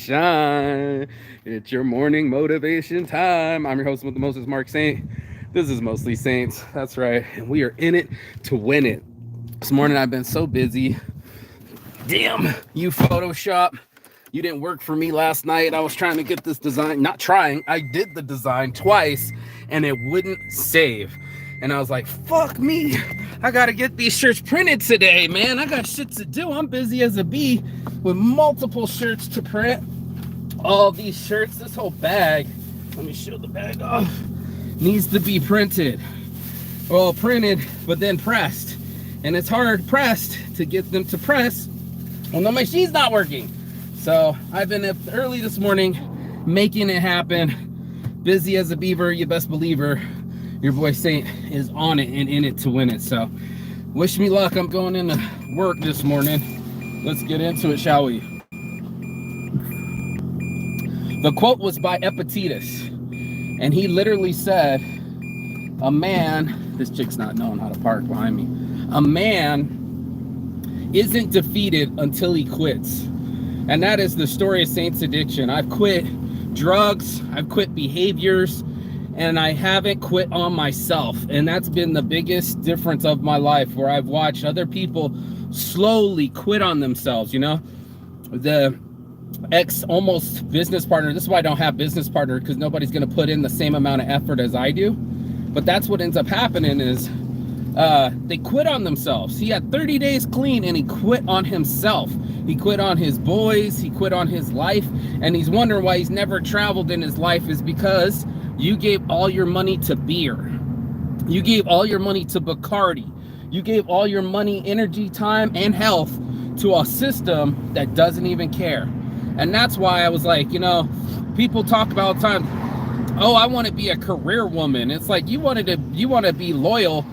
shine. It's your morning motivation time. I'm your host with the Moses, Mark Saint. This is Mostly Saints. That's right. And we are in it to win it. This morning I've been so busy. Damn, you Photoshop. You didn't work for me last night. I was trying to get this design. Not trying. I did the design twice and it wouldn't save. And I was like, fuck me. I got to get these shirts printed today, man. I got shit to do. I'm busy as a bee with multiple shirts to print. All these shirts, this whole bag, let me show the bag off, needs to be printed. Well, printed, but then pressed. And it's hard pressed to get them to press when the machine's not working. So I've been up early this morning making it happen. Busy as a beaver, you best believer. Your boy Saint is on it and in it to win it. So wish me luck. I'm going into work this morning. Let's get into it, shall we? The quote was by Epictetus, and he literally said, a man, this chick's not knowing how to park behind me, a man isn't defeated until he quits. And that is the story of Saint's addiction. I've quit drugs, I've quit behaviors, and I haven't quit on myself. And that's been the biggest difference of my life, where I've watched other people slowly quit on themselves. You know, the almost business partner, this is why I don't have business partner, because nobody's going to put in the same amount of effort as I do. But that's what ends up happening is they quit on themselves. He had 30 days clean and he quit on himself. He quit on his boys, he quit on his life, and he's wondering why he's never traveled in his life is because you gave all your money to beer. You gave all your money to Bacardi. You gave all your money, energy, time, and health to a system that doesn't even care. And that's why I was like, you know, people talk about all the time, oh, I want to be a career woman. It's like you want to be loyal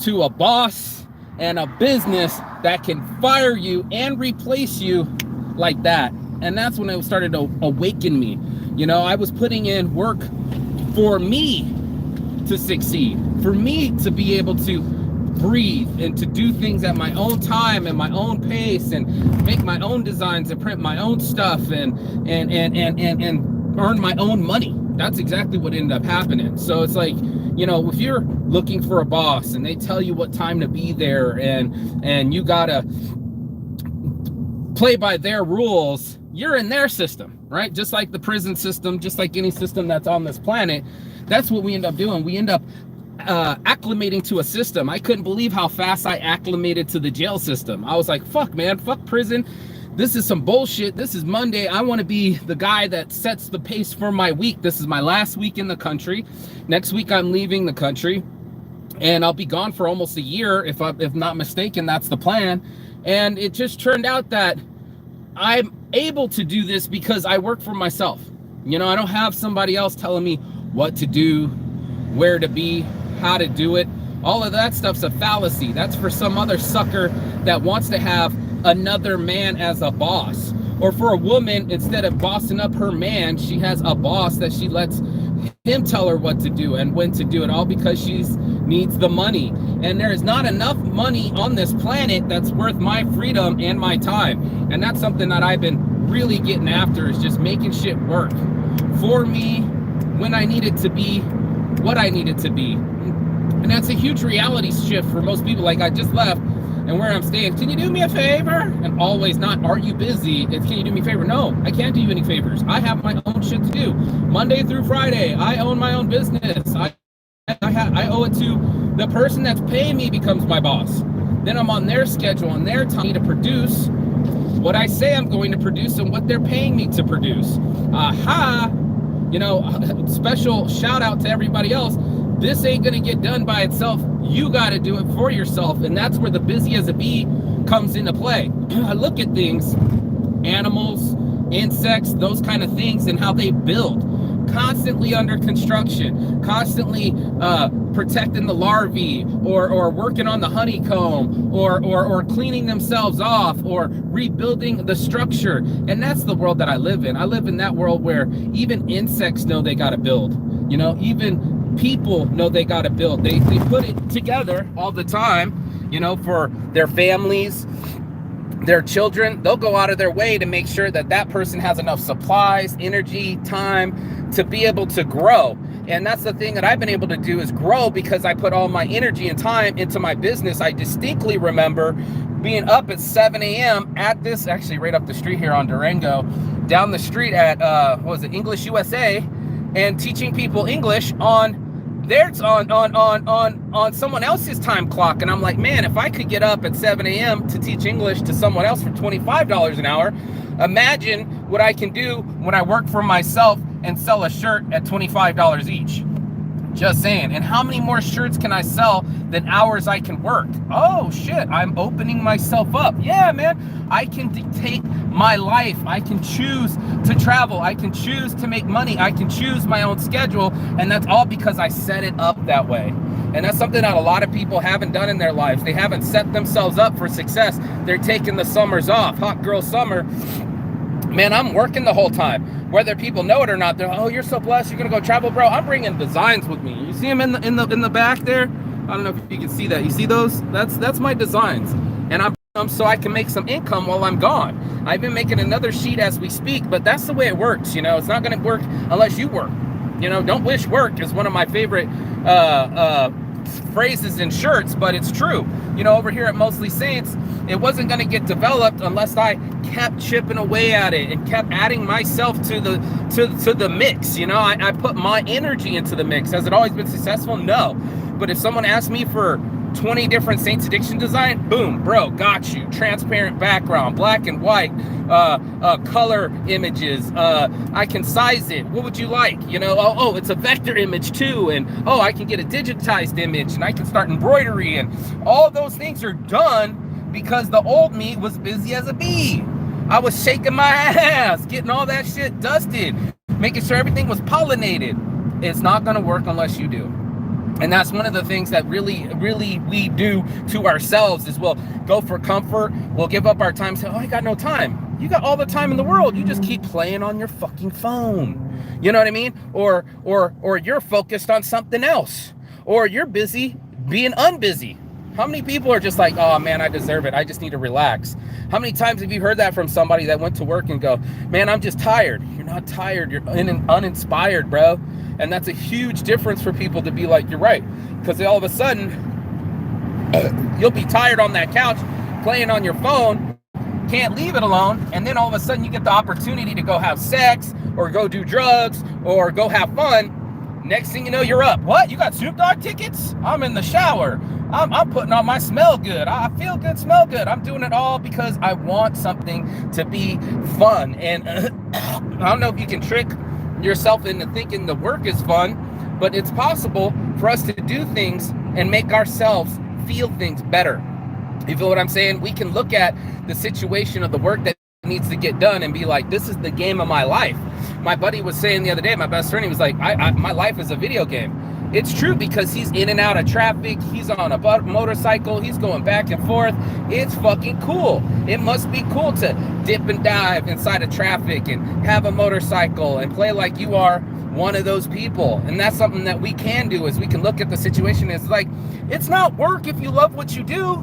to a boss and a business that can fire you and replace you like that. And that's when it started to awaken me. You know, I was putting in work for me to succeed, for me to be able to breathe and to do things at my own time and my own pace and make my own designs and print my own stuff and earn my own money. That's exactly what ended up happening. So it's like, you know, if you're looking for a boss and they tell you what time to be there and you gotta play by their rules, you're in their system, right? Just like the prison system, just like any system that's on this planet. That's what we end up doing. We end up acclimating to a system. I couldn't believe how fast I acclimated to the jail system. I was like, fuck, man, fuck prison. This is some bullshit. This is Monday. I want to be the guy that sets the pace for my week. This is my last week in the country. Next week, I'm leaving the country. And I'll be gone for almost a year, if not mistaken. That's the plan. And it just turned out that I'm able to do this because I work for myself. You know, I don't have somebody else telling me what to do, where to be, how to do it. All of that stuff's a fallacy. That's for some other sucker that wants to have another man as a boss. Or for a woman, instead of bossing up her man, she has a boss that she lets him tell her what to do and when to do it, all because she needs the money. And there is not enough money on this planet that's worth my freedom and my time. And that's something that I've been really getting after, is just making shit work for me when I need it to be, what I need it to be. And that's a huge reality shift for most people. Like, I just left, and where I'm staying, can you do me a favor? And always not, are you busy? It's, can you do me a favor? No, I can't do you any favors. I have my own shit to do. Monday through Friday, I own my own business. I owe it to the person that's paying me becomes my boss. Then I'm on their schedule and their time to produce what I say I'm going to produce and what they're paying me to produce. Aha! You know, special shout out to everybody else. This ain't gonna get done by itself. You gotta do it for yourself. And that's where the busy as a bee comes into play. I look at things, animals, insects, those kind of things, and how they build. Constantly under construction, constantly protecting the larvae, or working on the honeycomb, or cleaning themselves off, or rebuilding the structure. And that's the world that I live in. I live in that world where even insects know they gotta build. You know, even people know they got to build. They put it together all the time, you know, for their families, their children, they'll go out of their way to make sure that that person has enough supplies, energy, time to be able to grow. And that's the thing that I've been able to do, is grow, because I put all my energy and time into my business. I distinctly remember being up at 7 a.m. at this, actually right up the street here on Durango, down the street at, what was it, English USA, and teaching people English on someone else's time clock. And I'm like, man, if I could get up at 7 a.m. to teach English to someone else for $25 an hour, imagine what I can do when I work for myself and sell a shirt at $25 each. Just saying. And how many more shirts can I sell than hours I can work? Oh shit, I'm opening myself up. Yeah, man, I can dictate my life. I can choose to travel. I can choose to make money. I can choose my own schedule. And that's all because I set it up that way. And that's something that a lot of people haven't done in their lives. They haven't set themselves up for success. They're taking the summers off. Hot girl summer. Man, I'm working the whole time. Whether people know it or not, they're, oh, you're so blessed, you're gonna go travel, bro. I'm bringing designs with me. You see them in the back there? I don't know if you can see that. You see those? That's my designs, and I'm so I can make some income while I'm gone. I've been making another sheet as we speak, but that's the way it works. You know, it's not gonna work unless you work. You know, don't wish work is one of my favorite phrases in shirts, but it's true. You know, over here at Mostly Saints, it wasn't going to get developed unless I kept chipping away at it and kept adding myself to the mix. You know, I put my energy into the mix. Has it always been successful? No. But if someone asked me for 20 different Saints Addiction design, boom, bro, got you. Transparent background, black and white, color images. I can size it. What would you like? You know, oh, it's a vector image too. And oh, I can get a digitized image, and I can start embroidery, and all those things are done because the old me was busy as a bee. I was shaking my ass, getting all that shit dusted, making sure everything was pollinated. It's not going to work unless you do. And that's one of the things that really we do to ourselves, is we'll go for comfort. We'll give up our time, say, oh, I got no time. You got all the time in the world. You just keep playing on your fucking phone. You know what I mean? Or you're focused on something else, or you're busy being unbusy. How many people are just like, oh man, I deserve it, I just need to relax? How many times have you heard that from somebody that went to work and go, man, I'm just tired? You're not tired, you're uninspired, bro. And that's a huge difference for people to be like, you're right. Because all of a sudden, you'll be tired on that couch, playing on your phone, can't leave it alone. And then all of a sudden you get the opportunity to go have sex, or go do drugs, or go have fun. Next thing you know, you're up. What? You got Snoop Dogg tickets? I'm in the shower. I'm putting on my smell good. I feel good, smell good. I'm doing it all because I want something to be fun. And I don't know if you can trick yourself into thinking the work is fun, but it's possible for us to do things and make ourselves feel things better. You feel what I'm saying? We can look at the situation of the work that needs to get done and be like, this is the game of my life. My buddy was saying the other day, my best friend, he was like, my life is a video game. It's true, because he's in and out of traffic. He's on a motorcycle. He's going back and forth. It's fucking cool. It must be cool to dip and dive inside of traffic and have a motorcycle and play like you are one of those people. And that's something that we can do, is we can look at the situation as like, it's not work if you love what you do,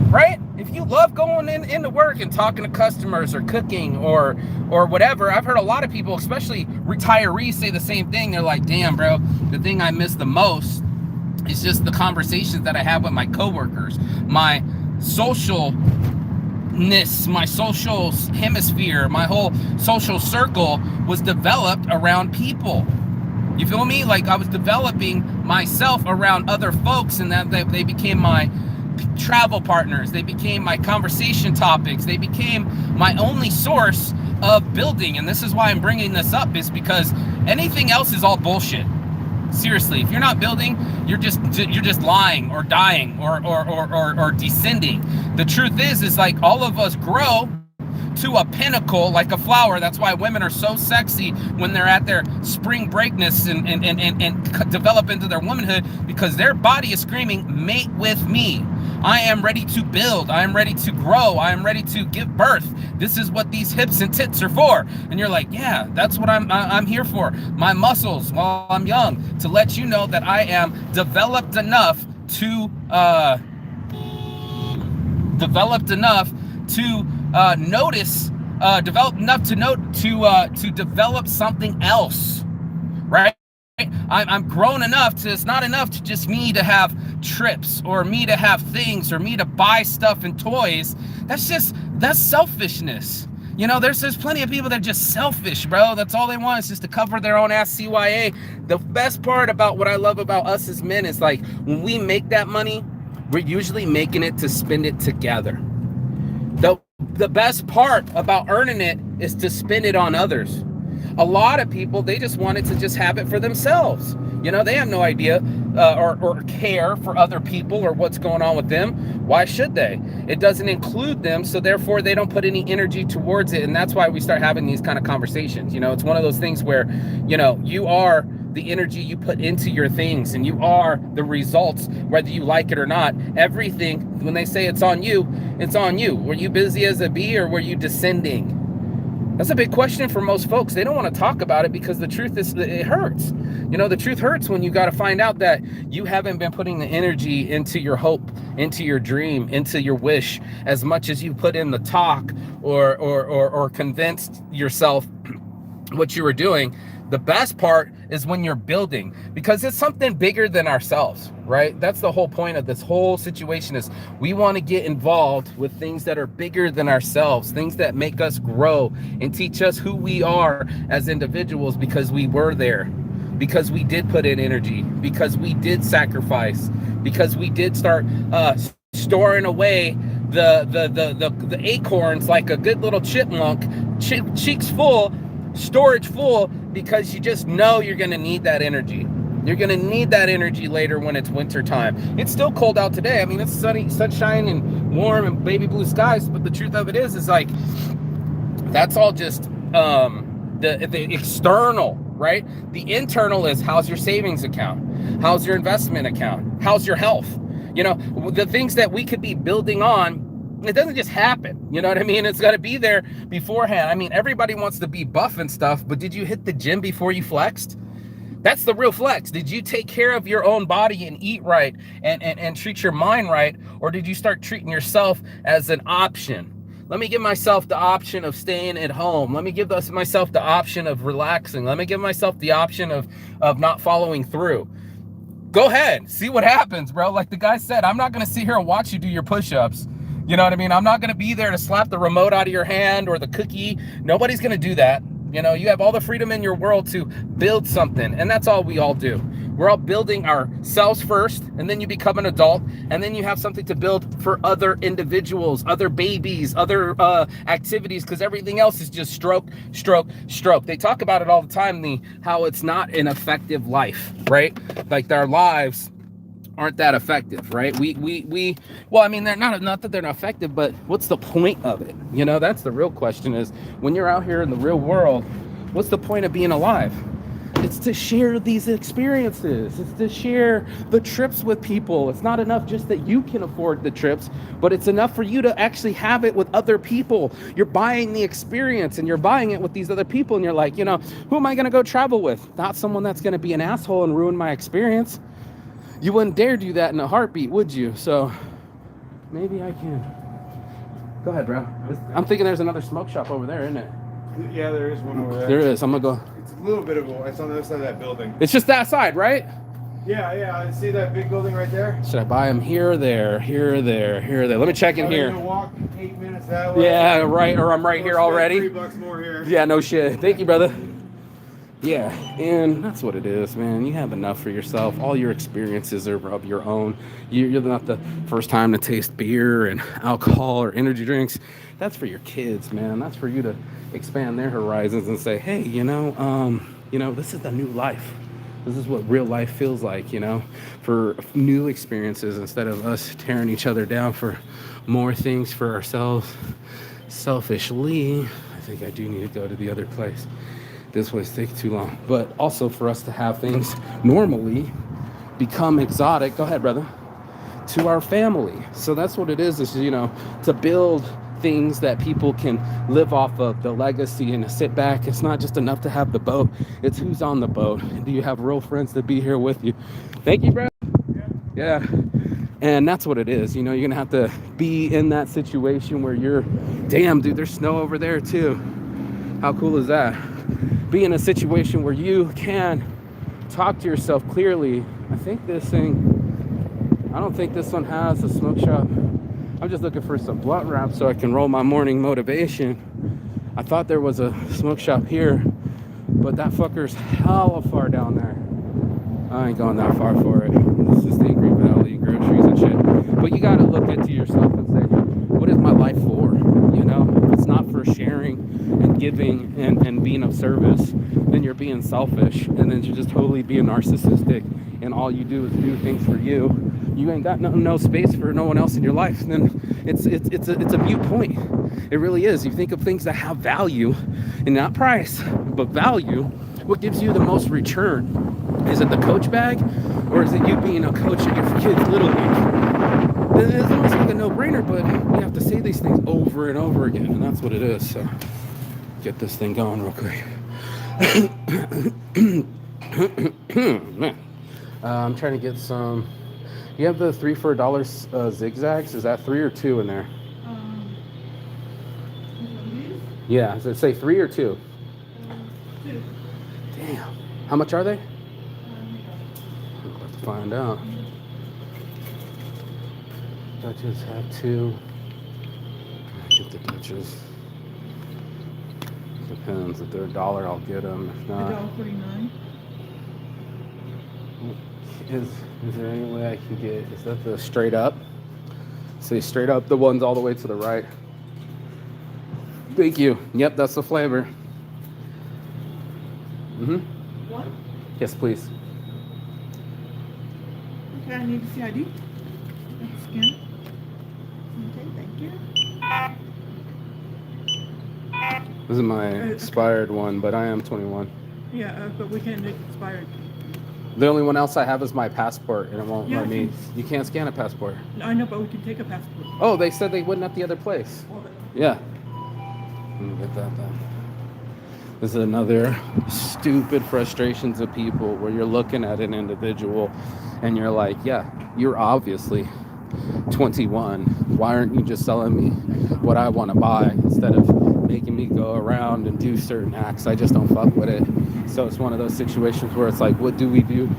right? If you love going into work and talking to customers or cooking or whatever. I've heard a lot of people, especially retirees, say the same thing. They're like, damn, bro, the thing I miss the most is just the conversations that I have with my coworkers, my socialness, my social hemisphere, my whole social circle was developed around people. You feel me? Like I was developing myself around other folks, and that they became my travel partners. They became my conversation topics. They became my only source of building. And this is why I'm bringing this up, is because anything else is all bullshit. Seriously, if you're not building, you're just lying or dying or descending. The truth is like all of us grow to a pinnacle like a flower. That's why women are so sexy when they're at their spring breakness and develop into their womanhood, because their body is screaming, mate with me. I am ready to build. I am ready to grow. I am ready to give birth. This is what these hips and tits are for. And you're like, yeah, that's what I'm here for. My muscles while I'm young, to let you know that I am developed enough to develop enough to develop something else, right? I'm grown enough to, it's not enough to just me to have trips or me to have things or me to buy stuff and toys. That's selfishness. You know, there's plenty of people that are just selfish, bro. That's all they want is just to cover their own ass CYA. The best part about what I love about us as men is like when we make that money, we're usually making it to spend it together. The best part about earning it is to spend it on others. A lot of people, they just wanted to just have it for themselves. You know, they have no idea or care for other people or what's going on with them. Why should they? It doesn't include them, so therefore they don't put any energy towards it. And that's why we start having these kind of conversations. You know, it's one of those things where, you know, you are the energy you put into your things and you are the results, whether you like it or not. Everything, when they say it's on you, it's on you. Were you busy as a bee or were you descending? That's a big question for most folks. They don't want to talk about it because the truth is, it hurts. You know, the truth hurts when you got to find out that you haven't been putting the energy into your hope, into your dream, into your wish, as much as you put in the talk or convinced yourself what you were doing. The best part is when you're building, because it's something bigger than ourselves, right? That's the whole point of this whole situation is we want to get involved with things that are bigger than ourselves, things that make us grow and teach us who we are as individuals, because we were there, because we did put in energy, because we did sacrifice, because we did start storing away the acorns like a good little chipmunk, cheeks full, storage full, because you just know you're going to need that energy. You're going to need that energy later when it's winter time. It's still cold out today. I mean, it's sunny, sunshine and warm and baby blue skies, but the truth of it is like, that's all just the external, right? The internal is, how's your savings account? How's your investment account? How's your health? You know, the things that we could be building on, it doesn't just happen. You know what I mean? It's got to be there beforehand. I mean, everybody wants to be buff and stuff, but did you hit the gym before you flexed? That's the real flex. Did you take care of your own body and eat right and treat your mind right? Or did you start treating yourself as an option? Let me give myself the option of staying at home. Let me give myself the option of relaxing. Let me give myself the option of not following through. Go ahead, see what happens, bro. Like the guy said, I'm not going to sit here and watch you do your push-ups. You know what I mean? I'm not going to be there to slap the remote out of your hand or the cookie. Nobody's going to do that. You know, you have all the freedom in your world to build something. And that's all we all do. We're all building ourselves first, and then you become an adult, and then you have something to build for other individuals, other babies, other activities, because everything else is just stroke, stroke, stroke. They talk about it all the time, how it's not an effective life, right? Like our lives aren't that effective, right? Well, I mean, they're not that they're not effective, but what's the point of it? You know, that's the real question is, when you're out here in the real world, what's the point of being alive? It's to share these experiences. It's to share the trips with people. It's not enough just that you can afford the trips, but it's enough for you to actually have it with other people. You're buying the experience and you're buying it with these other people, and you're like, you know, who am I going to go travel with? Not someone that's going to be an asshole and ruin my experience. You wouldn't dare do that in a heartbeat, would you? So maybe I can. Go ahead, bro. I'm thinking there's another smoke shop over there, isn't it? Yeah, there is one over there. There is. I'm going to go. It's a little bit of it's on the other side of that building. It's just that side, right? Yeah. I see that big building right there. Should I buy them here or there? Here or there? Here or there? Let me check in here. I'm gonna walk 8 minutes that way. Yeah, right. Or I'm right here already. $3 more here. Yeah, no shit. Thank you, brother. Yeah, and that's what it is, man. You have enough for yourself. All your experiences are of your own. You're not the first time to taste beer and alcohol or energy drinks. That's for your kids, man. That's for you to expand their horizons and say, hey, this is the new life. This is what real life feels like, for new experiences, instead of us tearing each other down for more things for ourselves. Selfishly, I think I do need to go to the other place. This place takes too long. But also for us to have things normally become exotic. Go ahead, brother. To our family. So that's what it is to build things that people can live off of, the legacy, and to sit back. It's not just enough to have the boat. It's who's on the boat. Do you have real friends to be here with you? Thank you, bro. Yeah. And that's what it is. You know, you're gonna have to be in that situation where you're, damn, dude, there's snow over there too. How cool is that? Be in a situation where you can talk to yourself clearly. I think this thing, I don't think this one has a smoke shop. I'm just looking for some blunt wrap so I can roll my morning motivation. I thought there was a smoke shop here, but that fucker's hella far down there. I ain't going that far for it. This is the Green Valley, groceries and shit. But you gotta look into yourself and say, what is my life for? You know, if it's not for sharing and giving and being of service, then you're being selfish, and then you're just totally being narcissistic, and all you do is do things for you. You ain't got no space for no one else in your life. Then it's a mute point. It really is. You think of things that have value, and not price, but value. What gives you the most return? Is it the coach bag, or is it you being a coach at your kids' little league? It's almost like a no-brainer, but you have to say these things over and over again, and that's what it is. So get this thing going real quick. I'm trying to get some. You have the 3 for $1 zigzags. Is that 3 or 2 in there? Yeah. Does it say 3 or 2? 2. Damn. How much are they? I'm about to find out. Dutches have 2. Get the Dutches. Depends. If they're $1, I'll get them. If not, $1.49. is there any way I can get? Is that the straight up? Say straight up. The ones all the way to the right. Thank you. Yep, that's the flavor. One? Yes, please. Okay, I need to see ID. Let's scan it. Okay, thank you. This is my expired one, but I am 21. Yeah, but we can't make it expired. The only one else I have is my passport, and it won't Yeah, let me. You can't scan a passport. I know, but we can take a passport. Oh, they said they wouldn't at the other place. Well, Yeah. Let me get that done. This is another stupid frustrations of people where you're looking at an individual and you're like, yeah, you're obviously 21. Why aren't you just selling me what I want to buy instead of making me go around and do certain acts? I just don't fuck with it. So it's one of those situations where it's like, what do we do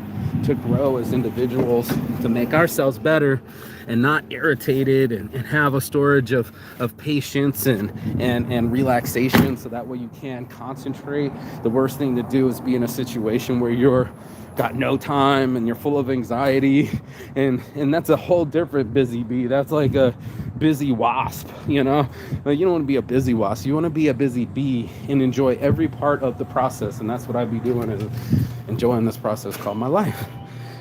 to grow as individuals, to make ourselves better and not irritated, and have a storage of patience and relaxation, so that way you can concentrate. The worst thing to do is be in a situation where you're got no time and you're full of anxiety, and that's a whole different busy bee. That's like a busy wasp, you know. Like, you don't want to be a busy wasp, you want to be a busy bee and enjoy every part of the process. And that's what I'd be doing, is enjoying this process called my life.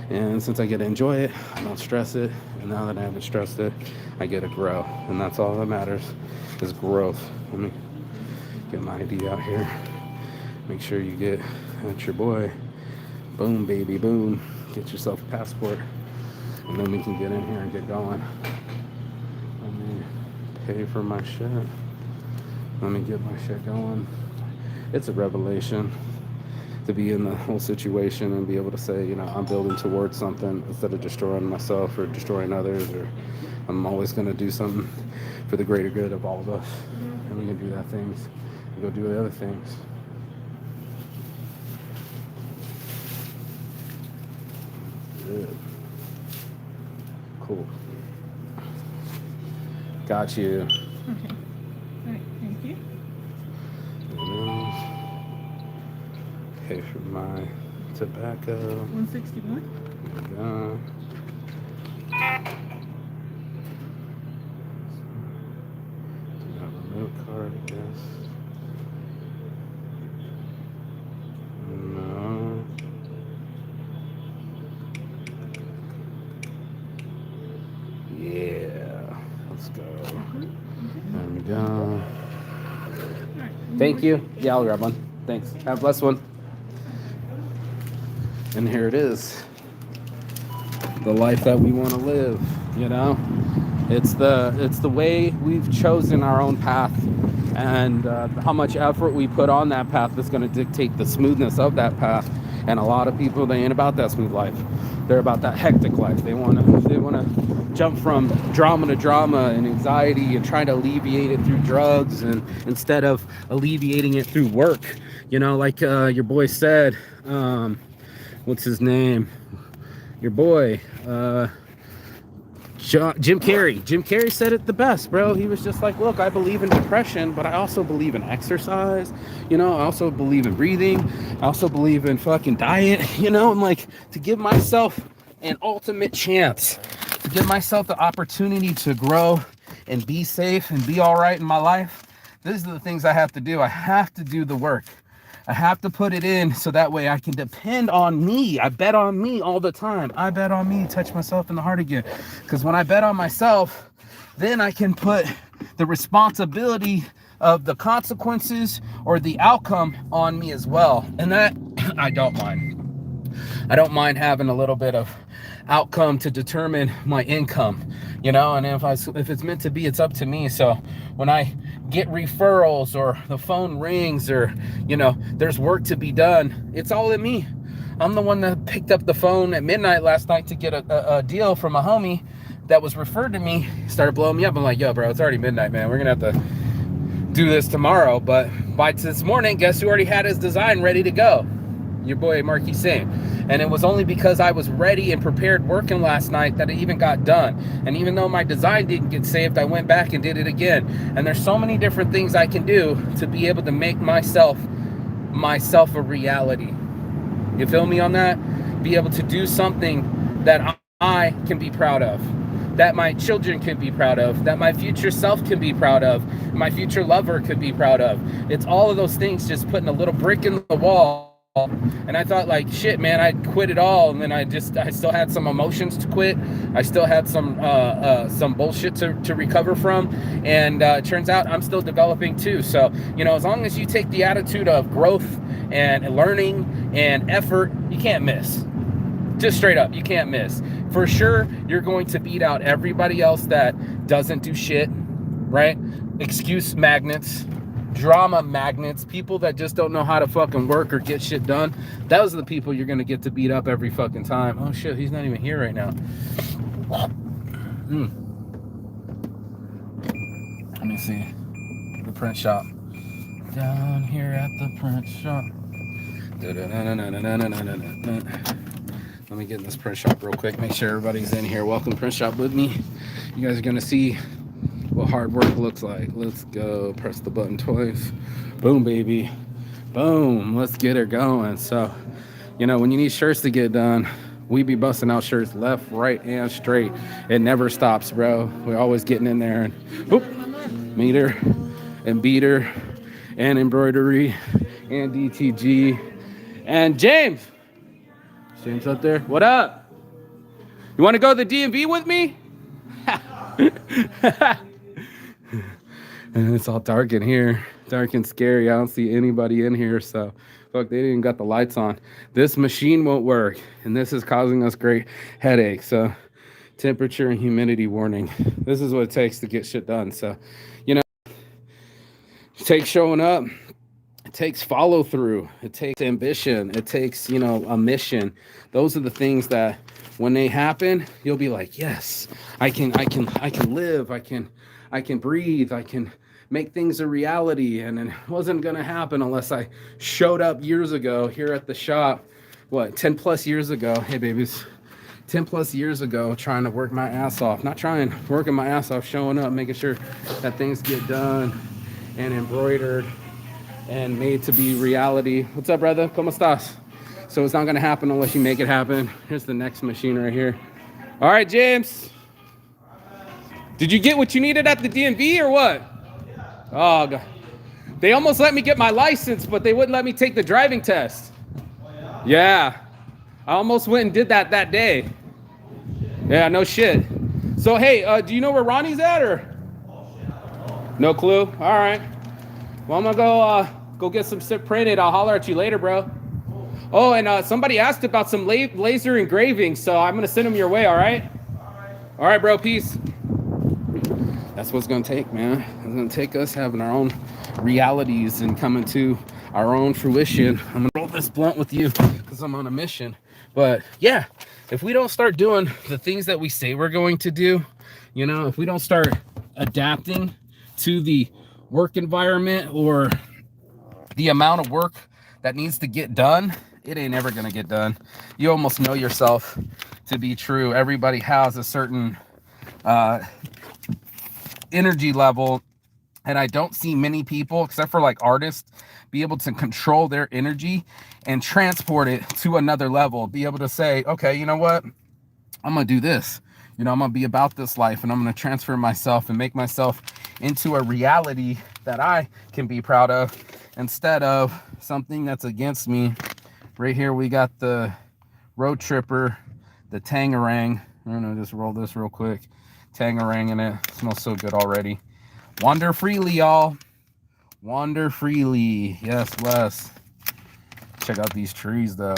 And since I get to enjoy it, I don't stress it. And now that I haven't stressed it, I get to grow. And that's all that matters, is growth. Let me get my ID out here. Make sure you get at your boy. Boom, baby, boom. Get yourself a passport. And then we can get in here and get going. Let me pay for my shit. Let me get my shit going. It's a revelation to be in the whole situation and be able to say, you know, I'm building towards something instead of destroying myself or destroying others, or I'm always going to do something for the greater good of all of us. And we can do that things and go do the other things. Good. Cool. Got you. okay. All right, thank you. Pay for my tobacco. 161. There we go. Do have a remote card, I guess. No. Yeah. Let's go. There we go. All right. Thank you. Yeah, I'll grab one. Thanks. Have a blessed one. And here it is. The life that we want to live, you know? It's the way we've chosen our own path, and how much effort we put on that path is going to dictate the smoothness of that path. And a lot of people, they ain't about that smooth life. They're about that hectic life. They wanna jump from drama to drama and anxiety and try to alleviate it through drugs, and instead of alleviating it through work. You know, like your boy said, what's his name? Your boy, Jim Carrey. Jim Carrey said it the best, bro. He was just like, look, I believe in depression, but I also believe in exercise. You know, I also believe in breathing. I also believe in fucking diet, you know, and like to give myself an ultimate chance, to give myself the opportunity to grow and be safe and be all right in my life. These are the things I have to do. I have to do the work. I have to put it in so that way I can depend on me. I bet on me all the time. I bet on me, touch myself in the heart again. Because when I bet on myself, then I can put the responsibility of the consequences or the outcome on me as well. And that I don't mind. I don't mind having a little bit of outcome to determine my income, you know, and if it's meant to be, it's up to me. So when I get referrals or the phone rings or, you know, there's work to be done, it's all in me. I'm the one that picked up the phone at midnight last night to get a deal from a homie that was referred to me. Started blowing me up. I'm like, yo, bro, it's already midnight, man. We're gonna have to do this tomorrow. But by this morning, guess who already had his design ready to go? Your boy Marquis Saint. And it was only because I was ready and prepared working last night that it even got done. And even though my design didn't get saved, I went back and did it again. And there's so many different things I can do to be able to make myself a reality. You feel me on that? Be able to do something that I can be proud of, that my children can be proud of, that my future self can be proud of, my future lover could be proud of. It's all of those things, just putting a little brick in the wall. And I thought, like, shit, man, I'd quit it all. And then I still had some emotions to quit. I still had some bullshit to recover from. And it turns out I'm still developing too. So, you know, as long as you take the attitude of growth and learning and effort, you can't miss. Just straight up, you can't miss. For sure, you're going to beat out everybody else that doesn't do shit, right? Excuse magnets, drama magnets, people that just don't know how to fucking work or get shit done. Those are the people you're gonna get to beat up every fucking time. Oh shit, he's not even here right now. Let me see. The print shop. Down here at the print shop. Let me get in this print shop real quick. Make sure everybody's in here. Welcome to print shop with me. You guys are gonna see what hard work looks like. Let's go. Press the button twice. Boom, baby. Boom. Let's get her going. So, you know, when you need shirts to get done, we be busting out shirts left, right, and straight. It never stops, bro. We're always getting in there and whoop, meter and beater and embroidery and DTG and James. James up there. What up? You want to go to the DMV with me? And it's all dark in here, dark and scary. I don't see anybody in here, so look, they didn't got the lights on. This machine won't work, and this is causing us great headaches. So temperature and humidity warning. This is what it takes to get shit done. So, you know, it takes showing up, it takes follow through, it takes ambition, it takes, you know, a mission. Those are the things that when they happen, you'll be like, yes, I can live, I can breathe, I can make things a reality. And it wasn't gonna happen unless I showed up years ago here at the shop, 10 plus years ago. Hey babies, 10 plus years ago, trying to work my ass off. Not trying, working my ass off, showing up, making sure that things get done and embroidered and made to be reality. What's up, brother? ¿Cómo estás? So it's not gonna happen unless you make it happen. Here's the next machine right here. All right, James. Did you get what you needed at the DMV or what? Oh, God. They almost let me get my license, but they wouldn't let me take the driving test. Yeah. I almost went and did that day. Yeah, no shit. So, hey, do you know where Ronnie's at or? No clue? All right. Well, I'm gonna go get some shit printed. I'll holler at you later, bro. Oh, and somebody asked about some laser engraving, so I'm gonna send them your way, all right? All right, bro, peace. That's what's gonna take, man. It's gonna take us having our own realities and coming to our own fruition. I'm gonna roll this blunt with you because I'm on a mission. But yeah, if we don't start doing the things that we say we're going to do, you know, if we don't start adapting to the work environment or the amount of work that needs to get done, it ain't ever gonna get done. You almost know yourself to be true. Everybody has a certain energy level, and I don't see many people, except for like artists, be able to control their energy and transport it to another level. Be able to say, okay, you know what? I'm gonna do this. You know, I'm gonna be about this life, and I'm gonna transfer myself and make myself into a reality that I can be proud of, instead of something that's against me. Right here we got the Road Tripper, the Tangerang. I'm gonna just roll this real quick. Tangerang in it. Smells so good already. Wander freely, y'all. Wander freely. Yes, bless. Check out these trees, though.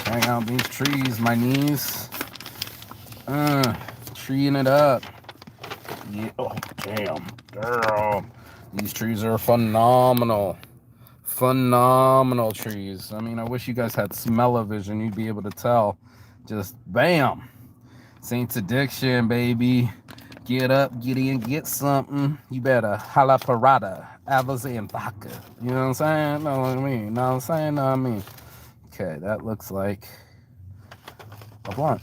Check out these trees, my knees. Treeing it up. Yeah. Oh, damn. Girl. These trees are phenomenal. Phenomenal trees. I mean, I wish you guys had smell-o-vision. You'd be able to tell. Just bam. Saints Addiction, baby. Get up, get in, get something. You better hala parada, Alizé and vodka. You know what I'm saying? Know what I mean? Know what I'm saying? Know what I mean? Okay, that looks like a blunt.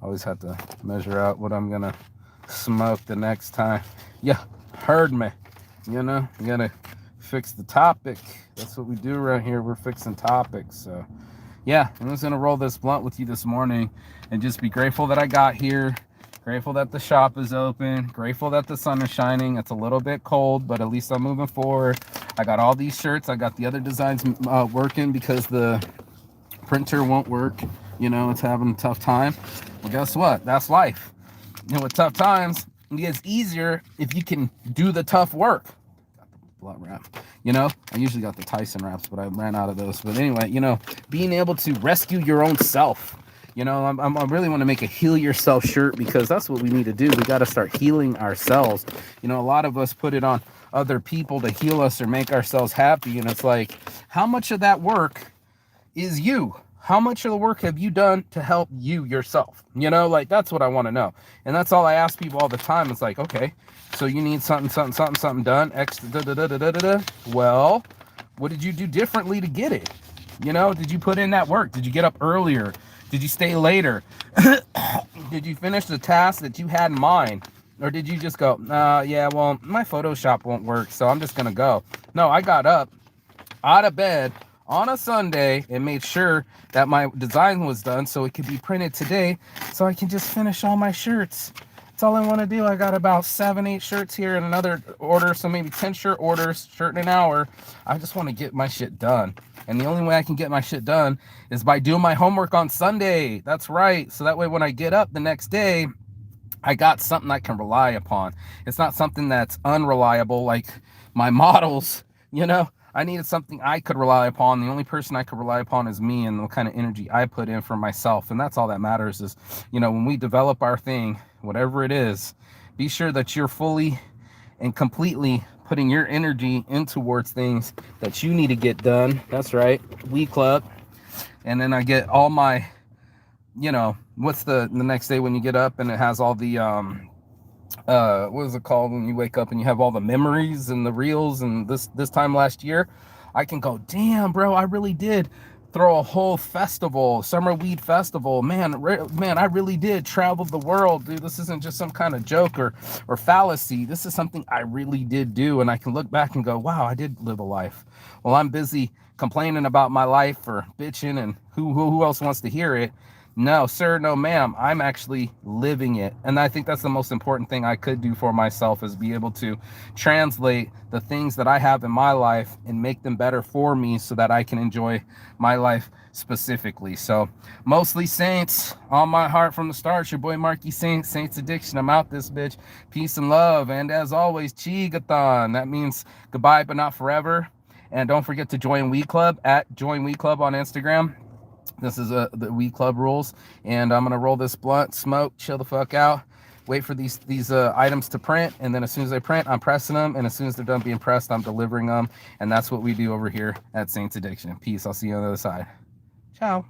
Always have to measure out what I'm gonna smoke the next time. Yeah, heard me. You know, you gotta fix the topic. That's what we do right here. We're fixing topics. So yeah, I'm just gonna roll this blunt with you this morning and just be grateful that I got here. Grateful that the shop is open. Grateful that the sun is shining. It's a little bit cold, but at least I'm moving forward. I got all these shirts. I got the other designs working because the printer won't work. You know, it's having a tough time. Well, guess what? That's life. You know, with tough times, it gets easier if you can do the tough work. Got the blunt wrap. You know, I usually got the Tyson wraps, but I ran out of those. But anyway, you know, being able to rescue your own self. You know, I really want to make a heal yourself shirt, because that's what we need to do. We got to start healing ourselves. You know, a lot of us put it on other people to heal us or make ourselves happy. And it's like, how much of that work is you? How much of the work have you done to help you yourself? You know, like, that's what I want to know. And that's all I ask people all the time. It's like, okay, so you need something done. Well, what did you do differently to get it? You know, did you put in that work? Did you get up earlier? Did you stay later? Did you finish the task that you had in mind? Or did you just go, yeah, well, my Photoshop won't work, so I'm just going to go. No, I got up out of bed on a Sunday and made sure that my design was done so it could be printed today, so I can just finish all my shirts. That's all I want to do. I got about 7-8 shirts here and another order, so maybe 10 shirt orders, shirt in an hour. I just want to get my shit done. And the only way I can get my shit done is by doing my homework on Sunday. That's right. So that way when I get up the next day, I got something I can rely upon. It's not something that's unreliable like my models, you know. I needed something I could rely upon. The only person I could rely upon is me and the kind of energy I put in for myself. And that's all that matters is, you know, when we develop our thing, whatever it is, be sure that you're fully and completely putting your energy in towards things that you need to get done. That's right. We Club. And then I get all my, you know, what's the next day when you get up and it has all the, what is it called when you wake up and you have all the memories and the reels, and this time last year, I can go, damn, bro, I really did throw a whole festival, summer weed festival. Man, I really did travel the world, dude. This isn't just some kind of joke or fallacy. This is something I really did do. And I can look back and go, wow, I did live a life. Well, I'm busy complaining about my life or bitching, and who else wants to hear it? No, sir, no, ma'am. I'm actually living it. And I think that's the most important thing I could do for myself, is be able to translate the things that I have in my life and make them better for me so that I can enjoy my life specifically. So mostly Saints on my heart from the start. It's your boy Marky Saints Addiction. I'm out this bitch. Peace and love. And as always, Chigathon. That means goodbye, but not forever. And don't forget to join We Club at Join We Club on Instagram. This is the We Club rules, and I'm gonna roll this blunt, smoke, chill the fuck out, wait for these items to print, and then as soon as they print, I'm pressing them, and as soon as they're done being pressed, I'm delivering them. And that's what we do over here at Saints Addiction. Peace. I'll see you on the other side. Ciao.